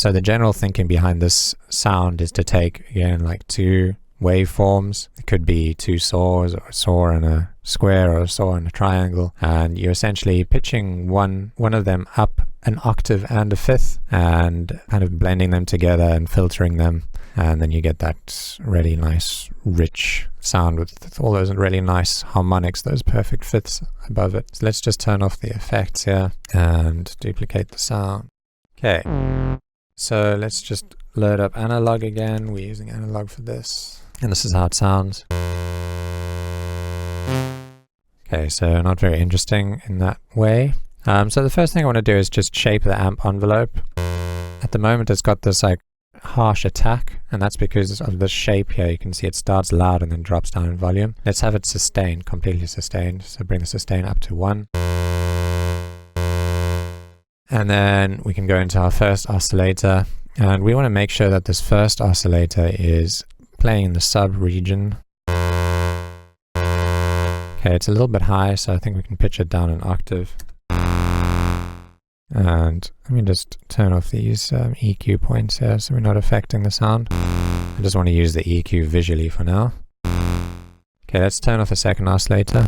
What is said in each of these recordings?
So the general thinking behind this sound is to take, again, like two waveforms. It could be two saws, or a saw and a square, or a saw and a triangle, and you're essentially pitching one of them up an octave and a fifth, and kind of blending them together and filtering them, and then you get that really nice rich sound with all those really nice harmonics, those perfect fifths above it. So let's just turn off the effects here and duplicate the sound. Okay, so let's just load up analog again. We're using analog for this, and this is how it sounds. Okay, so not very interesting in that way. So the first thing I want to do is just shape the amp envelope. At the moment it's got this like harsh attack, and that's because of the shape here. You can see it starts loud and then drops down in volume. Let's have it sustained, completely sustained. So bring the sustain up to 1. And then we can go into our first oscillator, and we want to make sure that this first oscillator is playing in the sub region. Okay, it's a little bit high, so I think we can pitch it down an octave. And let me just turn off these EQ points here so we're not affecting the sound. I just want to use the EQ visually for now. Okay, let's turn off the second oscillator.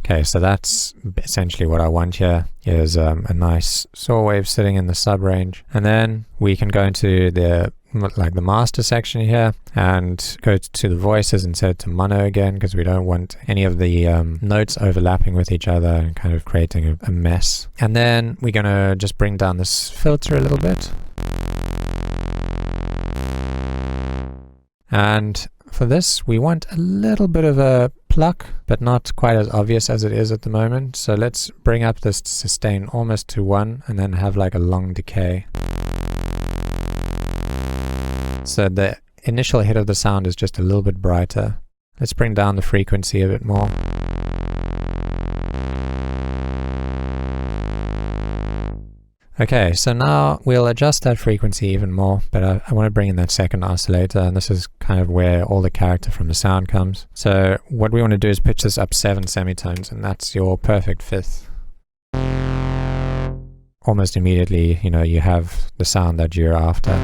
Okay, so that's essentially what I want here, is a nice saw wave sitting in the sub range. And then we can go into the master section here and go to the voices and set it to mono again, because we don't want any of the notes overlapping with each other and kind of creating a mess. And then we're going to just bring down this filter a little bit. And for this, we want a little bit of a pluck, but not quite as obvious as it is at the moment. So let's bring up this sustain almost to 1 and then have like a long decay. So the initial hit of the sound is just a little bit brighter. Let's bring down the frequency a bit more. Okay, so now we'll adjust that frequency even more, but I want to bring in that second oscillator, and this is kind of where all the character from the sound comes. So what we want to do is pitch this up 7 semitones, and that's your perfect fifth. Almost immediately, you know, you have the sound that you're after.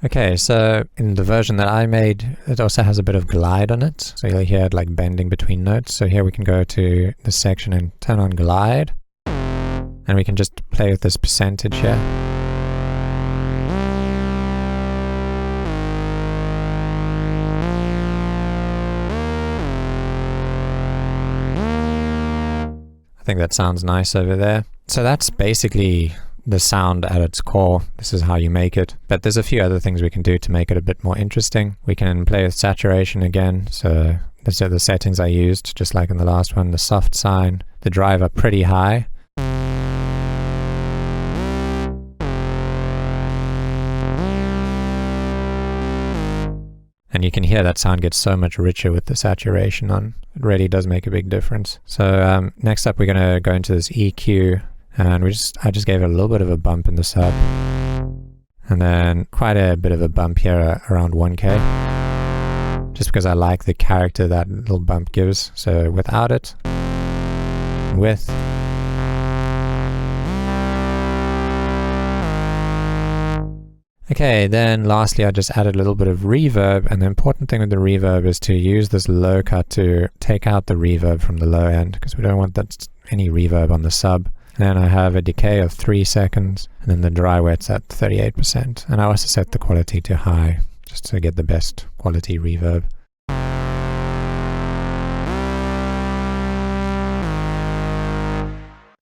Okay, so in the version that I made, it also has a bit of glide on it. So you'll hear it like bending between notes. So here we can go to this section and turn on glide. And we can just play with this percentage here. I think that sounds nice over there. So that's basically the sound at its core. This is how you make it, but there's a few other things we can do to make it a bit more interesting. We can play with saturation again, so these are the settings I used, just like in the last one. The soft sign, the driver pretty high. And you can hear that sound gets so much richer with the saturation on. It really does make a big difference. So next up we're going to go into this EQ, and I just gave it a little bit of a bump in the sub, and then quite a bit of a bump here around 1K, just because I like the character that little bump gives. So without it, with. Okay, then lastly I just added a little bit of reverb, and the important thing with the reverb is to use this low cut to take out the reverb from the low end, because we don't want any reverb on the sub. Then I have a decay of 3 seconds, and then the dry wet's at 38%. And I also set the quality to high, just to get the best quality reverb.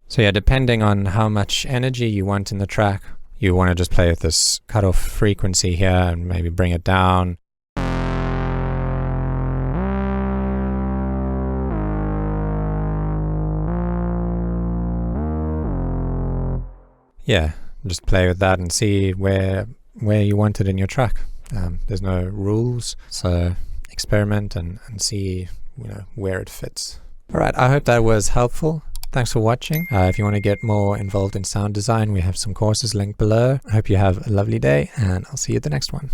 So yeah, depending on how much energy you want in the track, you want to just play with this cutoff frequency here and maybe bring it down. Yeah, just play with that and see where you want it in your track. There's no rules, so experiment and see, you know, where it fits. Alright, I hope that was helpful. Thanks for watching. If you want to get more involved in sound design, we have some courses linked below. I hope you have a lovely day, and I'll see you at the next one.